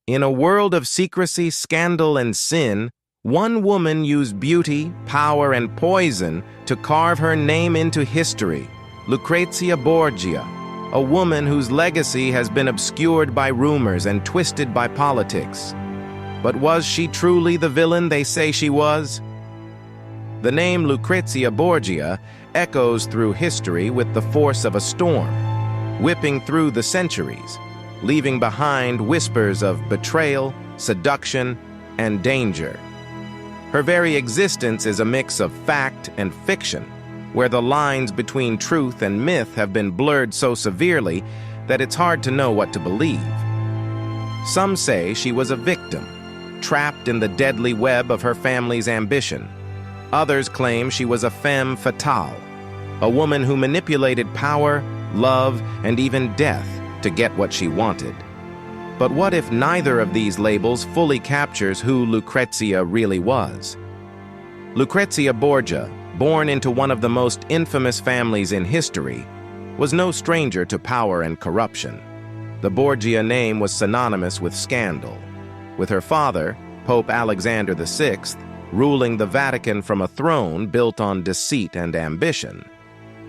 In a world of secrecy, scandal, and sin, one woman used beauty, power, and poison to carve her name into history, Lucrezia Borgia, a woman whose legacy has been obscured by rumors and twisted by politics. But was she truly the villain they say she was? The name Lucrezia Borgia echoes through history with the force of a storm, whipping through the centuries, leaving behind whispers of betrayal, seduction, and danger. Her very existence is a mix of fact and fiction, where the lines between truth and myth have been blurred so severely that it's hard to know what to believe. Some say she was a victim, trapped in the deadly web of her family's ambition. Others claim she was a femme fatale, a woman who manipulated power, love, and even death to get what she wanted. But what if neither of these labels fully captures who Lucrezia really was? Lucrezia Borgia, born into one of the most infamous families in history, was no stranger to power and corruption. The Borgia name was synonymous with scandal, with her father, Pope Alexander VI, ruling the Vatican from a throne built on deceit and ambition.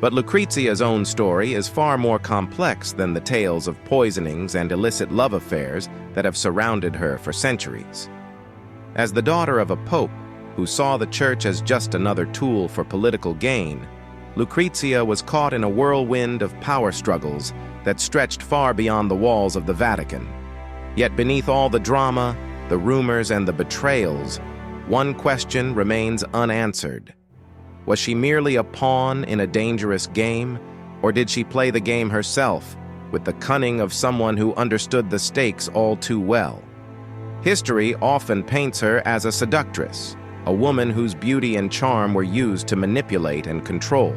But Lucrezia's own story is far more complex than the tales of poisonings and illicit love affairs that have surrounded her for centuries. As the daughter of a pope who saw the church as just another tool for political gain, Lucrezia was caught in a whirlwind of power struggles that stretched far beyond the walls of the Vatican. Yet beneath all the drama, the rumors, and the betrayals, one question remains unanswered. Was she merely a pawn in a dangerous game, or did she play the game herself, with the cunning of someone who understood the stakes all too well? History often paints her as a seductress, a woman whose beauty and charm were used to manipulate and control.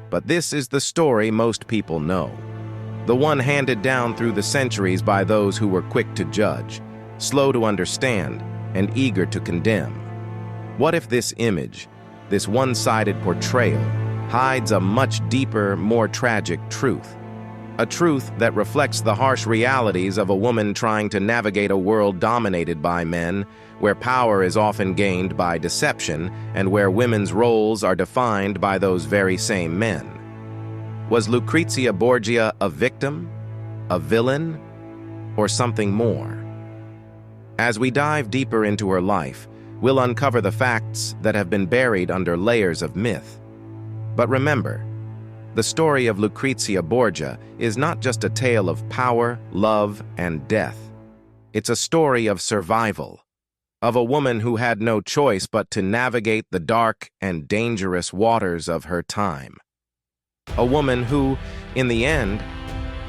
But this is the story most people know, the one handed down through the centuries by those who were quick to judge, slow to understand, and eager to condemn. What if this image, this one-sided portrayal, hides a much deeper, more tragic truth? A truth that reflects the harsh realities of a woman trying to navigate a world dominated by men, where power is often gained by deception and where women's roles are defined by those very same men. Was Lucrezia Borgia a victim, a villain, or something more? As we dive deeper into her life, we'll uncover the facts that have been buried under layers of myth. But remember, the story of Lucrezia Borgia is not just a tale of power, love, and death. It's a story of survival, of a woman who had no choice but to navigate the dark and dangerous waters of her time. A woman who, in the end,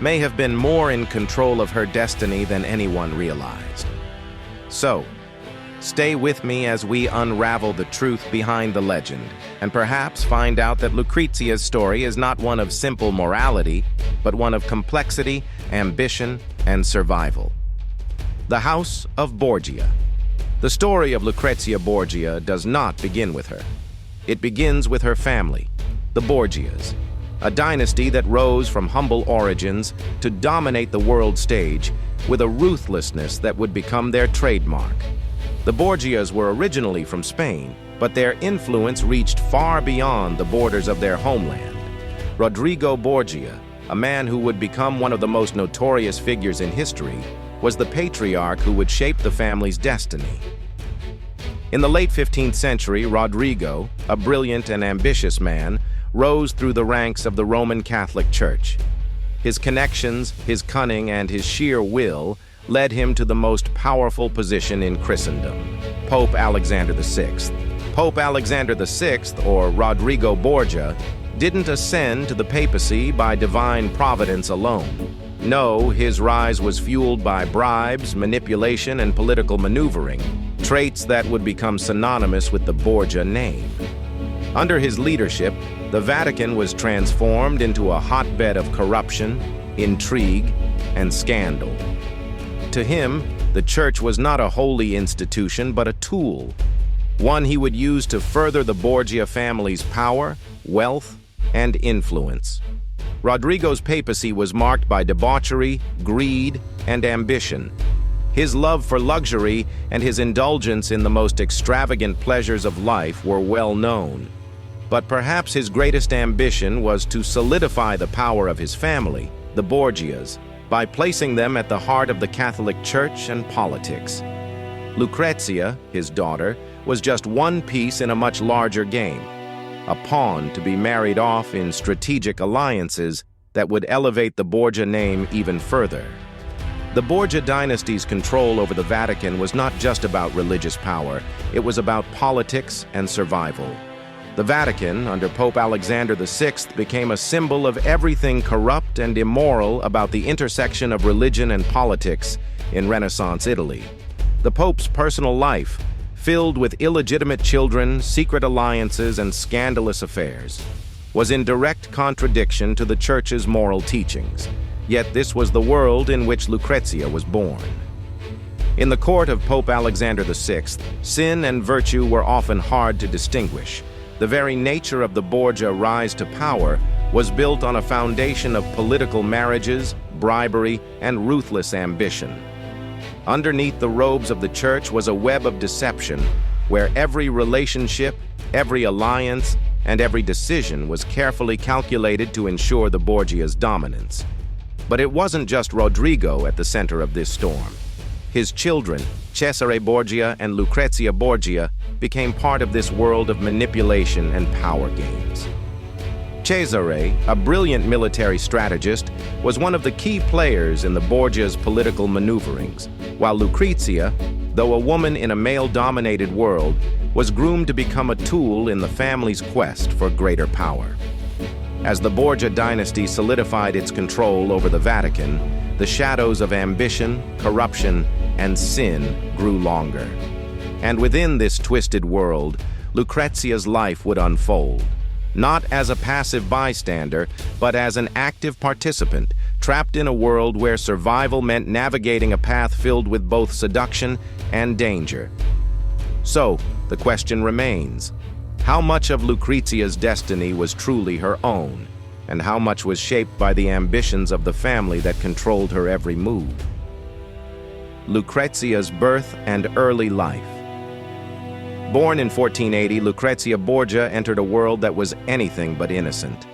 may have been more in control of her destiny than anyone realized. So, stay with me as we unravel the truth behind the legend, and perhaps find out that Lucrezia's story is not one of simple morality, but one of complexity, ambition, and survival. The House of Borgia. The story of Lucrezia Borgia does not begin with her. It begins with her family, the Borgias, a dynasty that rose from humble origins to dominate the world stage with a ruthlessness that would become their trademark. The Borgias were originally from Spain, but their influence reached far beyond the borders of their homeland. Rodrigo Borgia, a man who would become one of the most notorious figures in history, was the patriarch who would shape the family's destiny. In the late 15th century, Rodrigo, a brilliant and ambitious man, rose through the ranks of the Roman Catholic Church. His connections, his cunning, and his sheer will led him to the most powerful position in Christendom, Pope Alexander VI. Pope Alexander VI, or Rodrigo Borgia, didn't ascend to the papacy by divine providence alone. No, his rise was fueled by bribes, manipulation, and political maneuvering, traits that would become synonymous with the Borgia name. Under his leadership, the Vatican was transformed into a hotbed of corruption, intrigue, and scandal. To him, the church was not a holy institution, but a tool, one he would use to further the Borgia family's power, wealth, and influence. Rodrigo's papacy was marked by debauchery, greed, and ambition. His love for luxury and his indulgence in the most extravagant pleasures of life were well known. But perhaps his greatest ambition was to solidify the power of his family, the Borgias, by placing them at the heart of the Catholic Church and politics. Lucrezia, his daughter, was just one piece in a much larger game, a pawn to be married off in strategic alliances that would elevate the Borgia name even further. The Borgia dynasty's control over the Vatican was not just about religious power, it was about politics and survival. The Vatican, under Pope Alexander VI, became a symbol of everything corrupt and immoral about the intersection of religion and politics in Renaissance Italy. The Pope's personal life, filled with illegitimate children, secret alliances, and scandalous affairs, was in direct contradiction to the Church's moral teachings. Yet this was the world in which Lucrezia was born. In the court of Pope Alexander VI, sin and virtue were often hard to distinguish. The very nature of the Borgia rise to power was built on a foundation of political marriages, bribery, and ruthless ambition. Underneath the robes of the Church was a web of deception, where every relationship, every alliance, and every decision was carefully calculated to ensure the Borgia's dominance. But it wasn't just Rodrigo at the center of this storm. His children, Cesare Borgia and Lucrezia Borgia, became part of this world of manipulation and power games. Cesare, a brilliant military strategist, was one of the key players in the Borgia's political maneuverings, while Lucrezia, though a woman in a male-dominated world, was groomed to become a tool in the family's quest for greater power. As the Borgia dynasty solidified its control over the Vatican, the shadows of ambition, corruption, and sin grew longer. And within this twisted world, Lucrezia's life would unfold, not as a passive bystander, but as an active participant, trapped in a world where survival meant navigating a path filled with both seduction and danger. So, the question remains, how much of Lucrezia's destiny was truly her own, and how much was shaped by the ambitions of the family that controlled her every move? Lucrezia's birth and early life. Born in 1480, Lucrezia Borgia entered a world that was anything but innocent.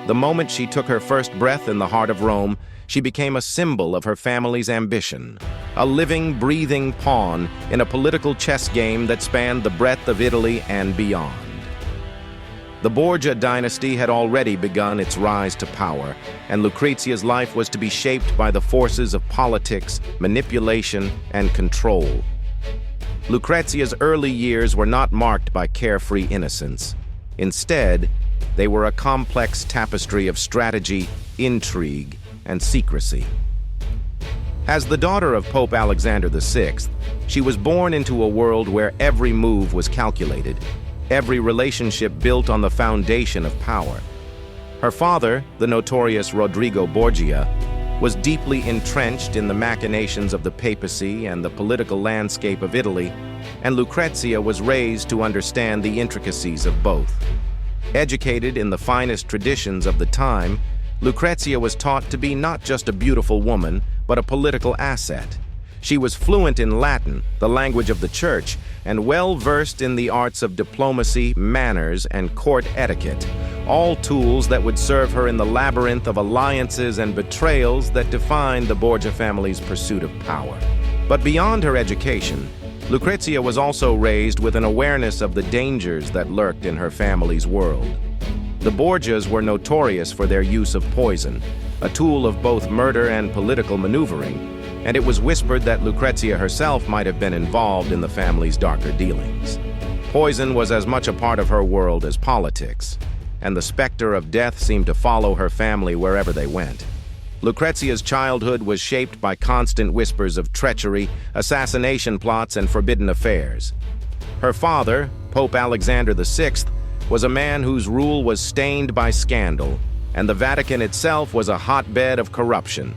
The moment she took her first breath in the heart of Rome, she became a symbol of her family's ambition, a living, breathing pawn in a political chess game that spanned the breadth of Italy and beyond. The Borgia dynasty had already begun its rise to power, and Lucrezia's life was to be shaped by the forces of politics, manipulation, and control. Lucrezia's early years were not marked by carefree innocence. Instead, they were a complex tapestry of strategy, intrigue, and secrecy. As the daughter of Pope Alexander VI, she was born into a world where every move was calculated, every relationship built on the foundation of power. Her father, the notorious Rodrigo Borgia, was deeply entrenched in the machinations of the papacy and the political landscape of Italy, and Lucrezia was raised to understand the intricacies of both. Educated in the finest traditions of the time, Lucrezia was taught to be not just a beautiful woman, but a political asset. She was fluent in Latin, the language of the Church, and well-versed in the arts of diplomacy, manners, and court etiquette, all tools that would serve her in the labyrinth of alliances and betrayals that defined the Borgia family's pursuit of power. But beyond her education, Lucrezia was also raised with an awareness of the dangers that lurked in her family's world. The Borgias were notorious for their use of poison, a tool of both murder and political maneuvering, and it was whispered that Lucrezia herself might have been involved in the family's darker dealings. Poison was as much a part of her world as politics, and the specter of death seemed to follow her family wherever they went. Lucrezia's childhood was shaped by constant whispers of treachery, assassination plots, and forbidden affairs. Her father, Pope Alexander VI, was a man whose rule was stained by scandal, and the Vatican itself was a hotbed of corruption.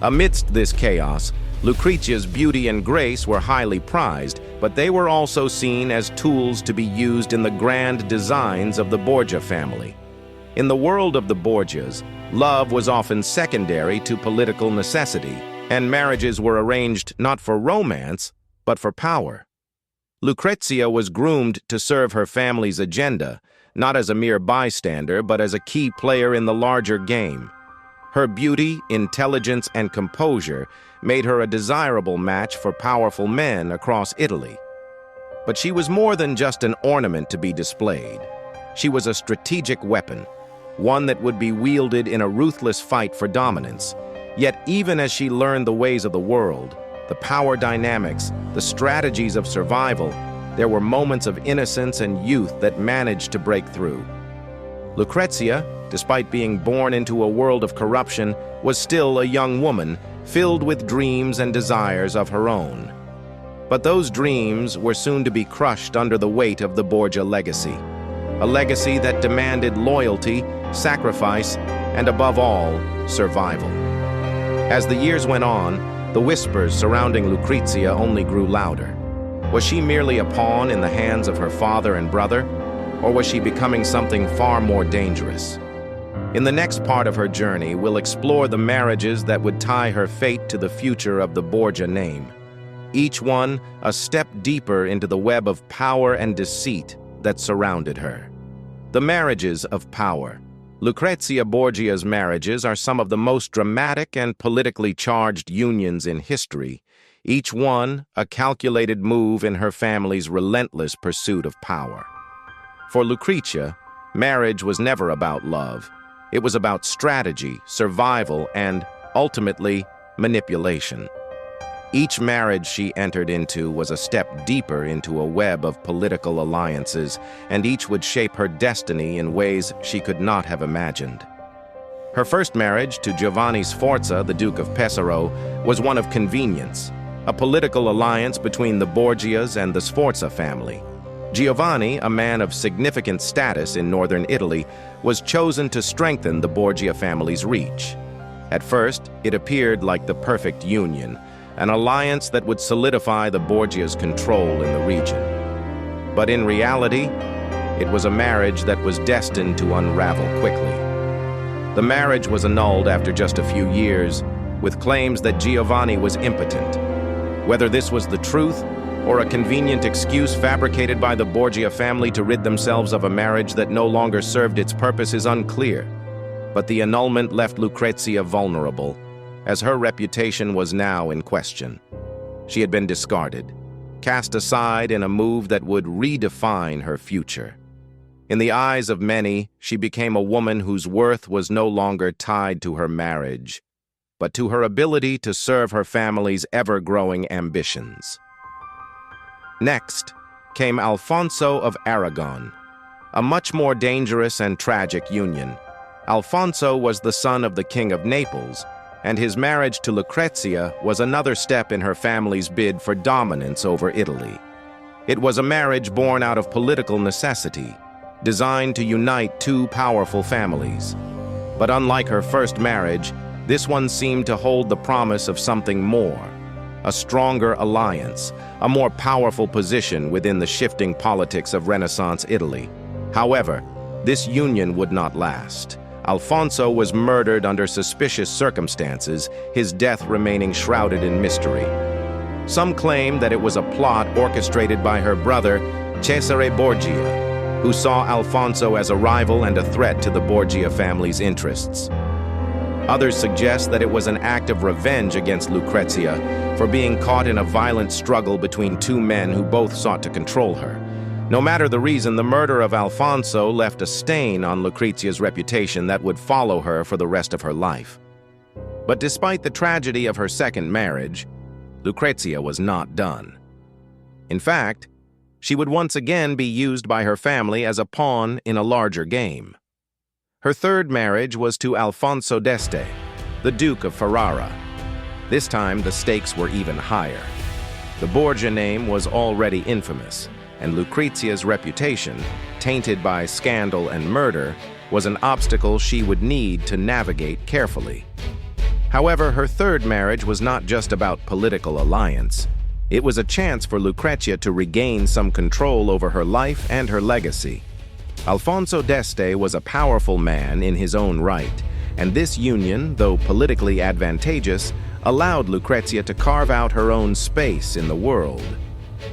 Amidst this chaos, Lucrezia's beauty and grace were highly prized, but they were also seen as tools to be used in the grand designs of the Borgia family. In the world of the Borgias, love was often secondary to political necessity, and marriages were arranged not for romance, but for power. Lucrezia was groomed to serve her family's agenda, not as a mere bystander, but as a key player in the larger game. Her beauty, intelligence, and composure made her a desirable match for powerful men across Italy. But she was more than just an ornament to be displayed. She was a strategic weapon, one that would be wielded in a ruthless fight for dominance. Yet even as she learned the ways of the world, the power dynamics, the strategies of survival, there were moments of innocence and youth that managed to break through. Lucrezia, despite being born into a world of corruption, was still a young woman, filled with dreams and desires of her own. But those dreams were soon to be crushed under the weight of the Borgia legacy, a legacy that demanded loyalty, sacrifice, and above all, survival. As the years went on, the whispers surrounding Lucrezia only grew louder. Was she merely a pawn in the hands of her father and brother, or was she becoming something far more dangerous? In the next part of her journey, we'll explore the marriages that would tie her fate to the future of the Borgia name. Each one a step deeper into the web of power and deceit that surrounded her. The marriages of power. Lucrezia Borgia's marriages are some of the most dramatic and politically charged unions in history, each one a calculated move in her family's relentless pursuit of power. For Lucrezia, marriage was never about love. It was about strategy, survival, and, ultimately, manipulation. Each marriage she entered into was a step deeper into a web of political alliances, and each would shape her destiny in ways she could not have imagined. Her first marriage to Giovanni Sforza, the Duke of Pesaro, was one of convenience, a political alliance between the Borgias and the Sforza family. Giovanni, a man of significant status in northern Italy, was chosen to strengthen the Borgia family's reach. At first, it appeared like the perfect union, an alliance that would solidify the Borgias' control in the region. But in reality, it was a marriage that was destined to unravel quickly. The marriage was annulled after just a few years, with claims that Giovanni was impotent. Whether this was the truth or a convenient excuse fabricated by the Borgia family to rid themselves of a marriage that no longer served its purpose is unclear. But the annulment left Lucrezia vulnerable, as her reputation was now in question. She had been discarded, cast aside in a move that would redefine her future. In the eyes of many, she became a woman whose worth was no longer tied to her marriage, but to her ability to serve her family's ever-growing ambitions. Next came Alfonso of Aragon, a much more dangerous and tragic union. Alfonso was the son of the King of Naples, and his marriage to Lucrezia was another step in her family's bid for dominance over Italy. It was a marriage born out of political necessity, designed to unite two powerful families. But unlike her first marriage, this one seemed to hold the promise of something more, a stronger alliance, a more powerful position within the shifting politics of Renaissance Italy. However, this union would not last. Alfonso was murdered under suspicious circumstances, his death remaining shrouded in mystery. Some claim that it was a plot orchestrated by her brother, Cesare Borgia, who saw Alfonso as a rival and a threat to the Borgia family's interests. Others suggest that it was an act of revenge against Lucrezia for being caught in a violent struggle between two men who both sought to control her. No matter the reason, the murder of Alfonso left a stain on Lucrezia's reputation that would follow her for the rest of her life. But despite the tragedy of her second marriage, Lucrezia was not done. In fact, she would once again be used by her family as a pawn in a larger game. Her third marriage was to Alfonso d'Este, the Duke of Ferrara. This time, the stakes were even higher. The Borgia name was already infamous, and Lucrezia's reputation, tainted by scandal and murder, was an obstacle she would need to navigate carefully. However, her third marriage was not just about political alliance. It was a chance for Lucrezia to regain some control over her life and her legacy. Alfonso d'Este was a powerful man in his own right, and this union, though politically advantageous, allowed Lucrezia to carve out her own space in the world.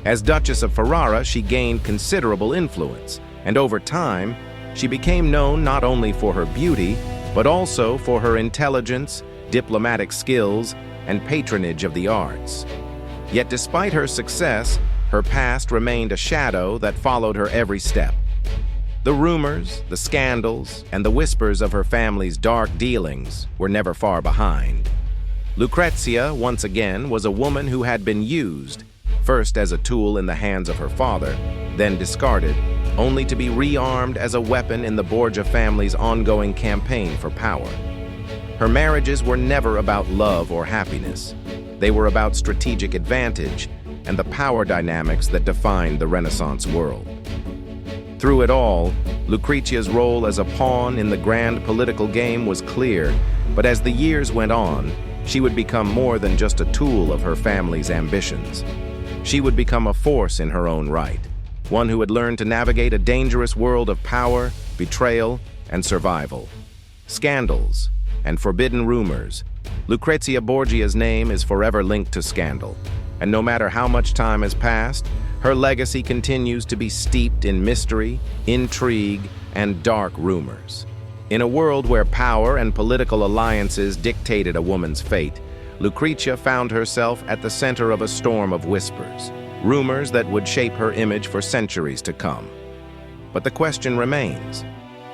As Duchess of Ferrara, she gained considerable influence, and over time, she became known not only for her beauty, but also for her intelligence, diplomatic skills, and patronage of the arts. Yet despite her success, her past remained a shadow that followed her every step. The rumors, the scandals, and the whispers of her family's dark dealings were never far behind. Lucrezia, once again, was a woman who had been used, first as a tool in the hands of her father, then discarded, only to be rearmed as a weapon in the Borgia family's ongoing campaign for power. Her marriages were never about love or happiness. They were about strategic advantage and the power dynamics that defined the Renaissance world. Through it all, Lucrezia's role as a pawn in the grand political game was clear, but as the years went on, she would become more than just a tool of her family's ambitions. She would become a force in her own right, one who had learned to navigate a dangerous world of power, betrayal, and survival. Scandals and forbidden rumors. Lucrezia Borgia's name is forever linked to scandal, and no matter how much time has passed, her legacy continues to be steeped in mystery, intrigue, and dark rumors. In a world where power and political alliances dictated a woman's fate, Lucrezia found herself at the center of a storm of whispers, rumors that would shape her image for centuries to come. But the question remains,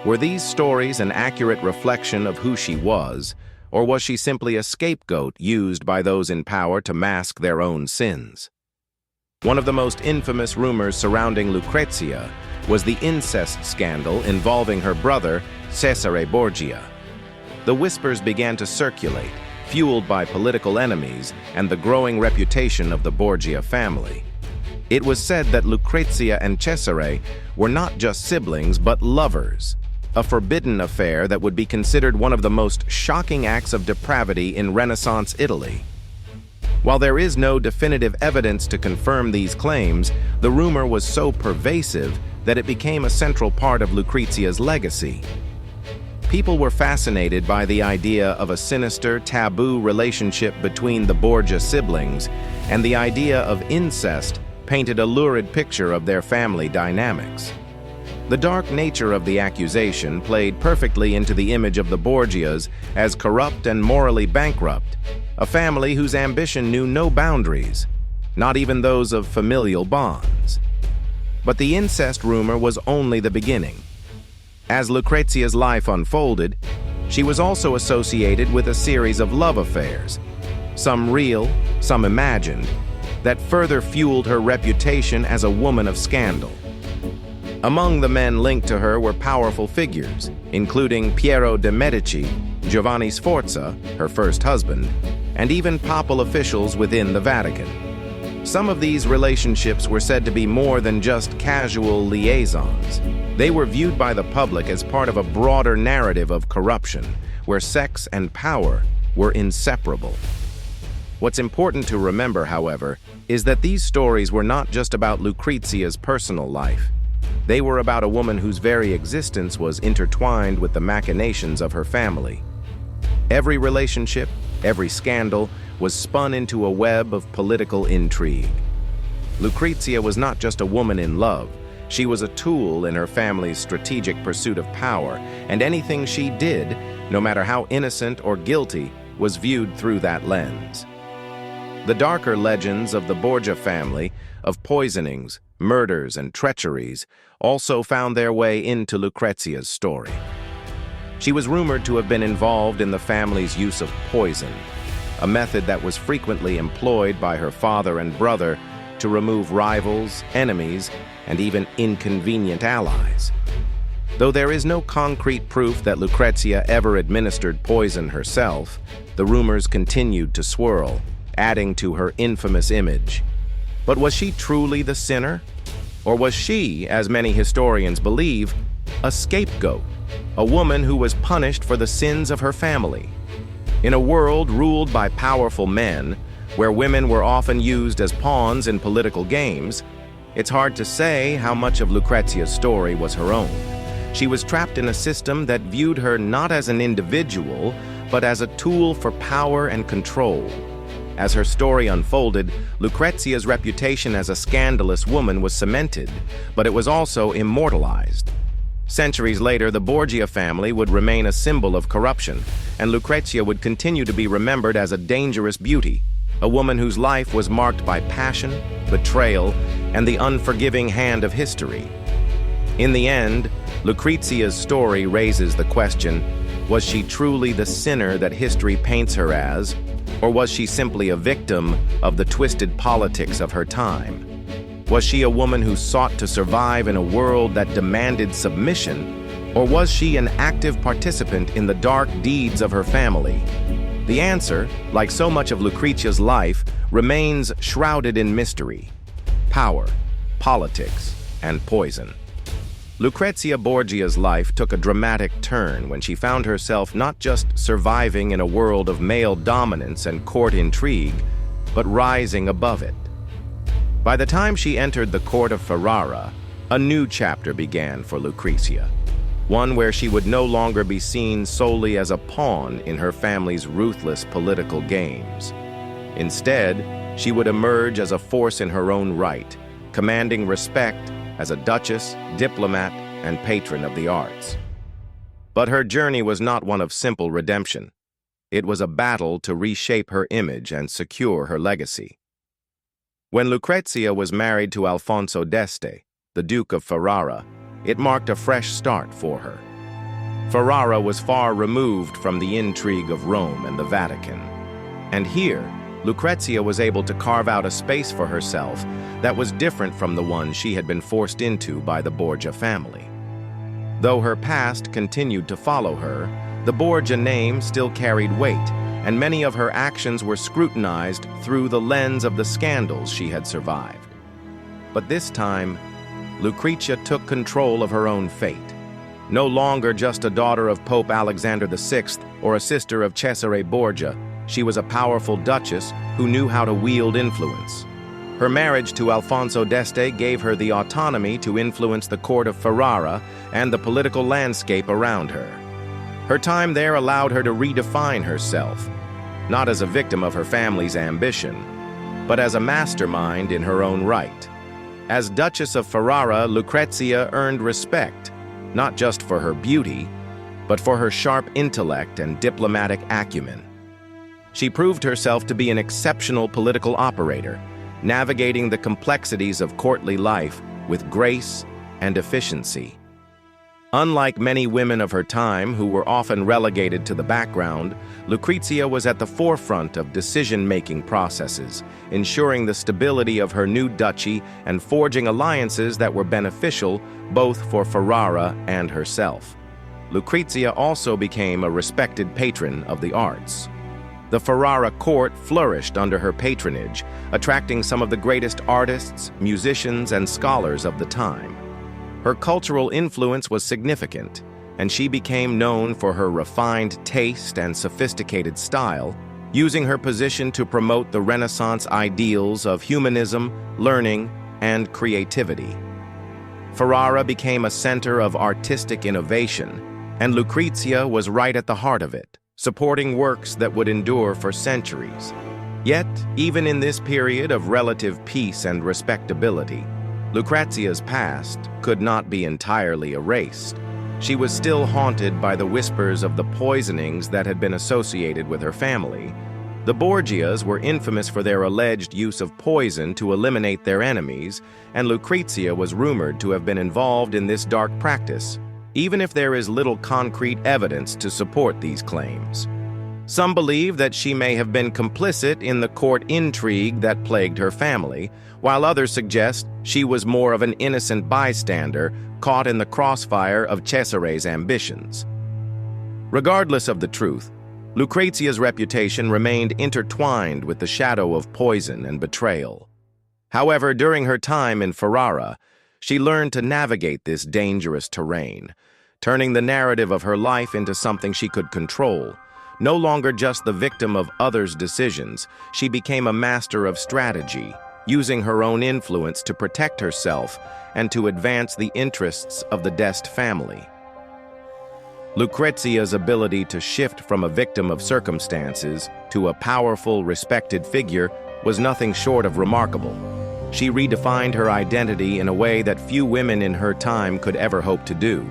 were these stories an accurate reflection of who she was, or was she simply a scapegoat used by those in power to mask their own sins? One of the most infamous rumors surrounding Lucrezia was the incest scandal involving her brother, Cesare Borgia. The whispers began to circulate, fueled by political enemies and the growing reputation of the Borgia family. It was said that Lucrezia and Cesare were not just siblings, but lovers, a forbidden affair that would be considered one of the most shocking acts of depravity in Renaissance Italy. While there is no definitive evidence to confirm these claims, the rumor was so pervasive that it became a central part of Lucrezia's legacy. People were fascinated by the idea of a sinister, taboo relationship between the Borgia siblings, and the idea of incest painted a lurid picture of their family dynamics. The dark nature of the accusation played perfectly into the image of the Borgias as corrupt and morally bankrupt, a family whose ambition knew no boundaries, not even those of familial bonds. But the incest rumor was only the beginning. As Lucrezia's life unfolded, she was also associated with a series of love affairs, some real, some imagined, that further fueled her reputation as a woman of scandal. Among the men linked to her were powerful figures, including Piero de' Medici, Giovanni Sforza, her first husband, and even papal officials within the Vatican. Some of these relationships were said to be more than just casual liaisons. They were viewed by the public as part of a broader narrative of corruption, where sex and power were inseparable. What's important to remember, however, is that these stories were not just about Lucrezia's personal life. They were about a woman whose very existence was intertwined with the machinations of her family. Every relationship, every scandal, was spun into a web of political intrigue. Lucrezia was not just a woman in love. She was a tool in her family's strategic pursuit of power, and anything she did, no matter how innocent or guilty, was viewed through that lens. The darker legends of the Borgia family, of poisonings, murders, and treacheries, also found their way into Lucrezia's story. She was rumored to have been involved in the family's use of poison, a method that was frequently employed by her father and brother to remove rivals, enemies, and even inconvenient allies. Though there is no concrete proof that Lucrezia ever administered poison herself, the rumors continued to swirl, adding to her infamous image. But was she truly the sinner? Or was she, as many historians believe, a scapegoat, a woman who was punished for the sins of her family? In a world ruled by powerful men, where women were often used as pawns in political games, it's hard to say how much of Lucrezia's story was her own. She was trapped in a system that viewed her not as an individual, but as a tool for power and control. As her story unfolded, Lucrezia's reputation as a scandalous woman was cemented, but it was also immortalized. Centuries later, the Borgia family would remain a symbol of corruption, and Lucrezia would continue to be remembered as a dangerous beauty, a woman whose life was marked by passion, betrayal, and the unforgiving hand of history. In the end, Lucrezia's story raises the question, was she truly the sinner that history paints her as, or was she simply a victim of the twisted politics of her time? Was she a woman who sought to survive in a world that demanded submission, or was she an active participant in the dark deeds of her family? The answer, like so much of Lucrezia's life, remains shrouded in mystery: power, politics, and poison. Lucrezia Borgia's life took a dramatic turn when she found herself not just surviving in a world of male dominance and court intrigue, but rising above it. By the time she entered the court of Ferrara, a new chapter began for Lucrezia, one where she would no longer be seen solely as a pawn in her family's ruthless political games. Instead, she would emerge as a force in her own right, commanding respect as a duchess, diplomat, and patron of the arts. But her journey was not one of simple redemption. It was a battle to reshape her image and secure her legacy. When Lucrezia was married to Alfonso d'Este, the Duke of Ferrara, it marked a fresh start for her. Ferrara was far removed from the intrigue of Rome and the Vatican. And here, Lucrezia was able to carve out a space for herself that was different from the one she had been forced into by the Borgia family. Though her past continued to follow her, the Borgia name still carried weight, and many of her actions were scrutinized through the lens of the scandals she had survived. But this time, Lucrezia took control of her own fate. No longer just a daughter of Pope Alexander VI or a sister of Cesare Borgia, she was a powerful duchess who knew how to wield influence. Her marriage to Alfonso d'Este gave her the autonomy to influence the court of Ferrara and the political landscape around her. Her time there allowed her to redefine herself, not as a victim of her family's ambition, but as a mastermind in her own right. As Duchess of Ferrara, Lucrezia earned respect, not just for her beauty, but for her sharp intellect and diplomatic acumen. She proved herself to be an exceptional political operator, navigating the complexities of courtly life with grace and efficiency. Unlike many women of her time who were often relegated to the background, Lucrezia was at the forefront of decision-making processes, ensuring the stability of her new duchy and forging alliances that were beneficial both for Ferrara and herself. Lucrezia also became a respected patron of the arts. The Ferrara court flourished under her patronage, attracting some of the greatest artists, musicians, and scholars of the time. Her cultural influence was significant, and she became known for her refined taste and sophisticated style, using her position to promote the Renaissance ideals of humanism, learning, and creativity. Ferrara became a center of artistic innovation, and Lucrezia was right at the heart of it, supporting works that would endure for centuries. Yet, even in this period of relative peace and respectability, Lucrezia's past could not be entirely erased. She was still haunted by the whispers of the poisonings that had been associated with her family. The Borgias were infamous for their alleged use of poison to eliminate their enemies, and Lucrezia was rumored to have been involved in this dark practice, even if there is little concrete evidence to support these claims. Some believe that she may have been complicit in the court intrigue that plagued her family, while others suggest she was more of an innocent bystander caught in the crossfire of Cesare's ambitions. Regardless of the truth, Lucrezia's reputation remained intertwined with the shadow of poison and betrayal. However, during her time in Ferrara, she learned to navigate this dangerous terrain, turning the narrative of her life into something she could control. No longer just the victim of others' decisions, she became a master of strategy, using her own influence to protect herself and to advance the interests of the d'Este family. Lucrezia's ability to shift from a victim of circumstances to a powerful, respected figure was nothing short of remarkable. She redefined her identity in a way that few women in her time could ever hope to do.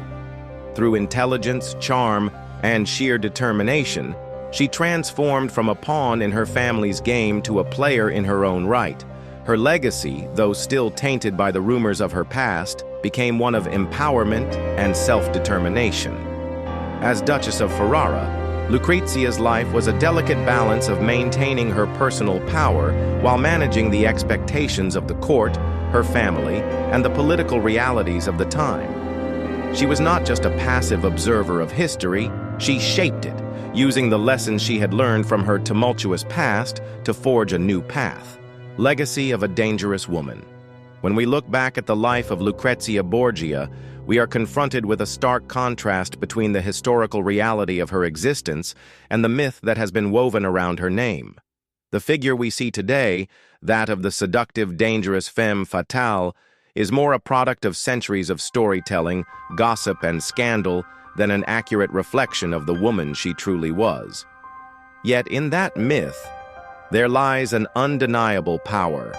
Through intelligence, charm, and sheer determination, she transformed from a pawn in her family's game to a player in her own right. Her legacy, though still tainted by the rumors of her past, became one of empowerment and self-determination. As Duchess of Ferrara, Lucrezia's life was a delicate balance of maintaining her personal power while managing the expectations of the court, her family, and the political realities of the time. She was not just a passive observer of history, she shaped it, using the lessons she had learned from her tumultuous past to forge a new path. Legacy of a dangerous woman. When we look back at the life of Lucrezia Borgia, we are confronted with a stark contrast between the historical reality of her existence and the myth that has been woven around her name. The figure we see today, that of the seductive, dangerous femme fatale, is more a product of centuries of storytelling, gossip, and scandal than an accurate reflection of the woman she truly was. Yet in that myth, there lies an undeniable power,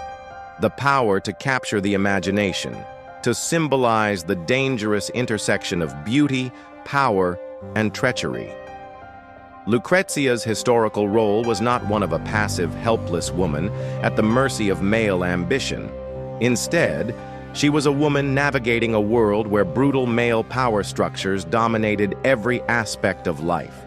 the power to capture the imagination, to symbolize the dangerous intersection of beauty, power, and treachery. Lucrezia's historical role was not one of a passive, helpless woman at the mercy of male ambition. Instead, she was a woman navigating a world where brutal male power structures dominated every aspect of life.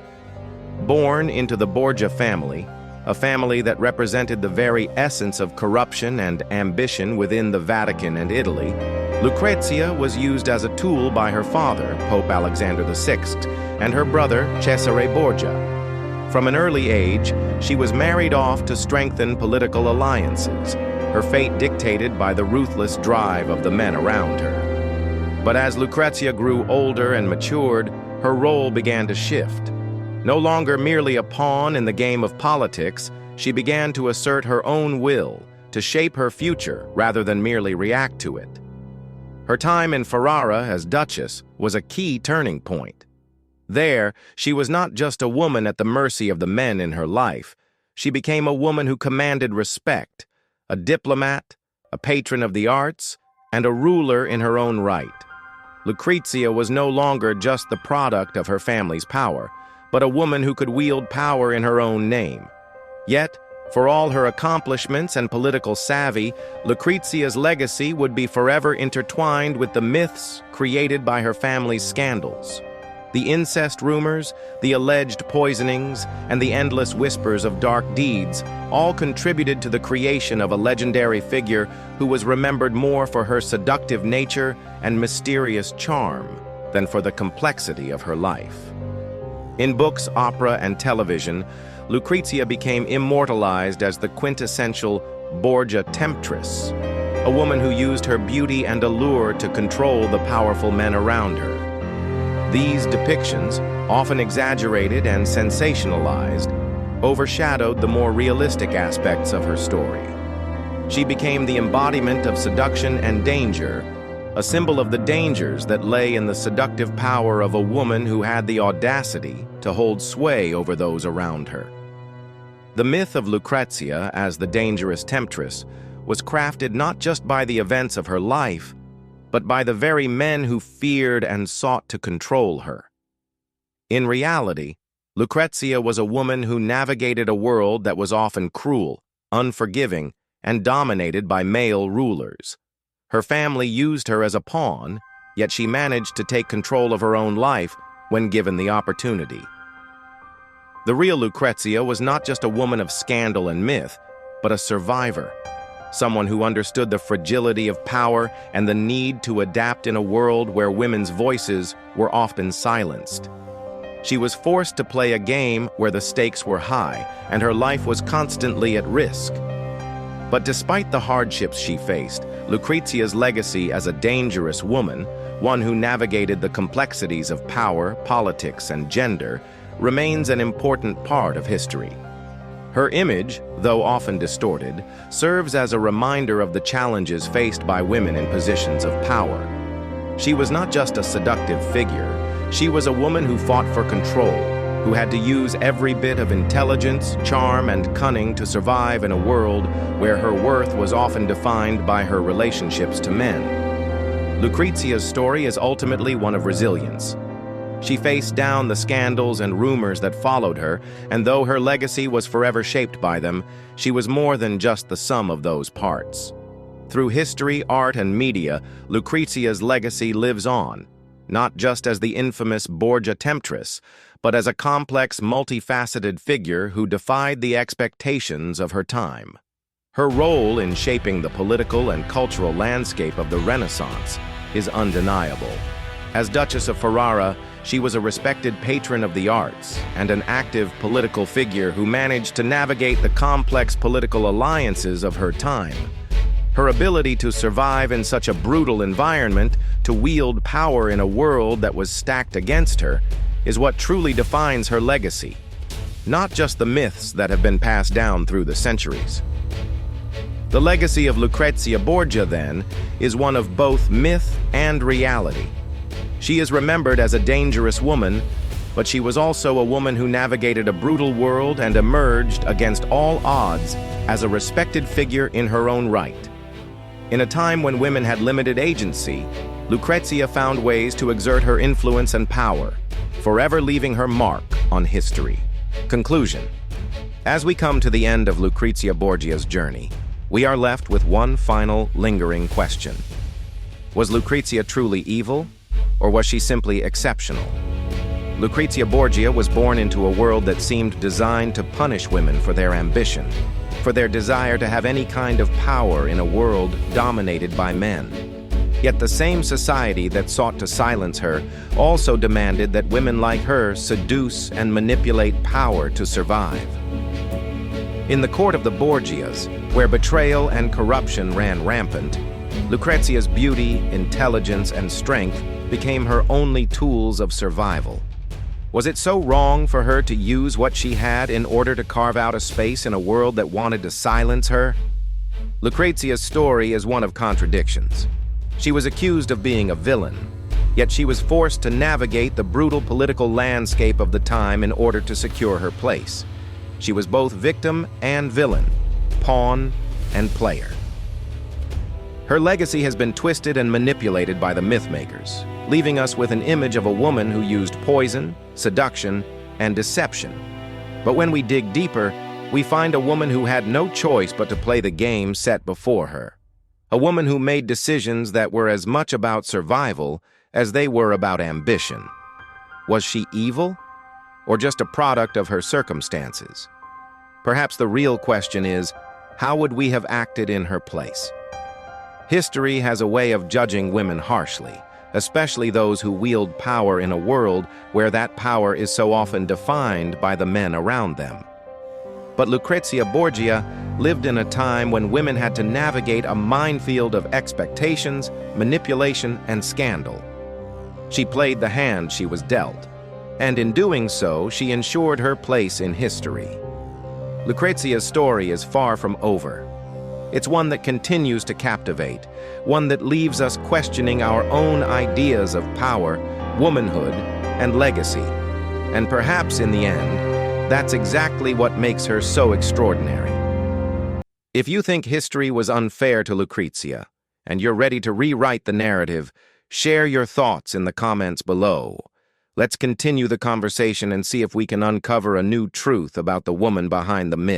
Born into the Borgia family, a family that represented the very essence of corruption and ambition within the Vatican and Italy, Lucrezia was used as a tool by her father, Pope Alexander VI, and her brother, Cesare Borgia. From an early age, she was married off to strengthen political alliances, her fate dictated by the ruthless drive of the men around her. But as Lucrezia grew older and matured, her role began to shift. No longer merely a pawn in the game of politics, she began to assert her own will, to shape her future rather than merely react to it. Her time in Ferrara as Duchess was a key turning point. There, she was not just a woman at the mercy of the men in her life. She became a woman who commanded respect, a diplomat, a patron of the arts, and a ruler in her own right. Lucrezia was no longer just the product of her family's power, but a woman who could wield power in her own name. Yet, for all her accomplishments and political savvy, Lucrezia's legacy would be forever intertwined with the myths created by her family's scandals. The incest rumors, the alleged poisonings, and the endless whispers of dark deeds all contributed to the creation of a legendary figure who was remembered more for her seductive nature and mysterious charm than for the complexity of her life. In books, opera, and television, Lucrezia became immortalized as the quintessential Borgia temptress, a woman who used her beauty and allure to control the powerful men around her. These depictions, often exaggerated and sensationalized, overshadowed the more realistic aspects of her story. She became the embodiment of seduction and danger, a symbol of the dangers that lay in the seductive power of a woman who had the audacity to hold sway over those around her. The myth of Lucrezia as the dangerous temptress was crafted not just by the events of her life, but by the very men who feared and sought to control her. In reality, Lucrezia was a woman who navigated a world that was often cruel, unforgiving, and dominated by male rulers. Her family used her as a pawn, yet she managed to take control of her own life when given the opportunity. The real Lucrezia was not just a woman of scandal and myth, but a survivor, someone who understood the fragility of power and the need to adapt in a world where women's voices were often silenced. She was forced to play a game where the stakes were high and her life was constantly at risk. But despite the hardships she faced, Lucrezia's legacy as a dangerous woman, one who navigated the complexities of power, politics, and gender, remains an important part of history. Her image, though often distorted, serves as a reminder of the challenges faced by women in positions of power. She was not just a seductive figure, She was a woman who fought for control, who had to use every bit of intelligence, charm, and cunning to survive in a world where her worth was often defined by her relationships to men. Lucrezia's story is ultimately one of resilience. She faced down the scandals and rumors that followed her, and though her legacy was forever shaped by them, she was more than just the sum of those parts. Through history, art, and media, Lucrezia's legacy lives on, not just as the infamous Borgia temptress, but as a complex, multifaceted figure who defied the expectations of her time. Her role in shaping the political and cultural landscape of the Renaissance is undeniable. As Duchess of Ferrara, she was a respected patron of the arts and an active political figure who managed to navigate the complex political alliances of her time. Her ability to survive in such a brutal environment, to wield power in a world that was stacked against her, is what truly defines her legacy, not just the myths that have been passed down through the centuries. The legacy of Lucrezia Borgia, then, is one of both myth and reality. She is remembered as a dangerous woman, but she was also a woman who navigated a brutal world and emerged against all odds as a respected figure in her own right. In a time when women had limited agency, Lucrezia found ways to exert her influence and power, forever leaving her mark on history. Conclusion. As we come to the end of Lucrezia Borgia's journey, we are left with one final lingering question. Was Lucrezia truly evil, or was she simply exceptional? Lucrezia Borgia was born into a world that seemed designed to punish women for their ambition, for their desire to have any kind of power in a world dominated by men. Yet the same society that sought to silence her also demanded that women like her seduce and manipulate power to survive. In the court of the Borgias, where betrayal and corruption ran rampant, Lucrezia's beauty, intelligence, and strength became her only tools of survival. Was it so wrong for her to use what she had in order to carve out a space in a world that wanted to silence her? Lucrezia's story is one of contradictions. She was accused of being a villain, yet she was forced to navigate the brutal political landscape of the time in order to secure her place. She was both victim and villain, pawn and player. Her legacy has been twisted and manipulated by the mythmakers, leaving us with an image of a woman who used poison, seduction, and deception. But when we dig deeper, we find a woman who had no choice but to play the game set before her. A woman who made decisions that were as much about survival as they were about ambition. Was she evil, or just a product of her circumstances? Perhaps the real question is, how would we have acted in her place? History has a way of judging women harshly, especially those who wield power in a world where that power is so often defined by the men around them. But Lucrezia Borgia lived in a time when women had to navigate a minefield of expectations, manipulation, and scandal. She played the hand she was dealt, and in doing so, she ensured her place in history. Lucrezia's story is far from over. It's one that continues to captivate, one that leaves us questioning our own ideas of power, womanhood, and legacy. And perhaps in the end, that's exactly what makes her so extraordinary. If you think history was unfair to Lucrezia, and you're ready to rewrite the narrative, share your thoughts in the comments below. Let's continue the conversation and see if we can uncover a new truth about the woman behind the myth.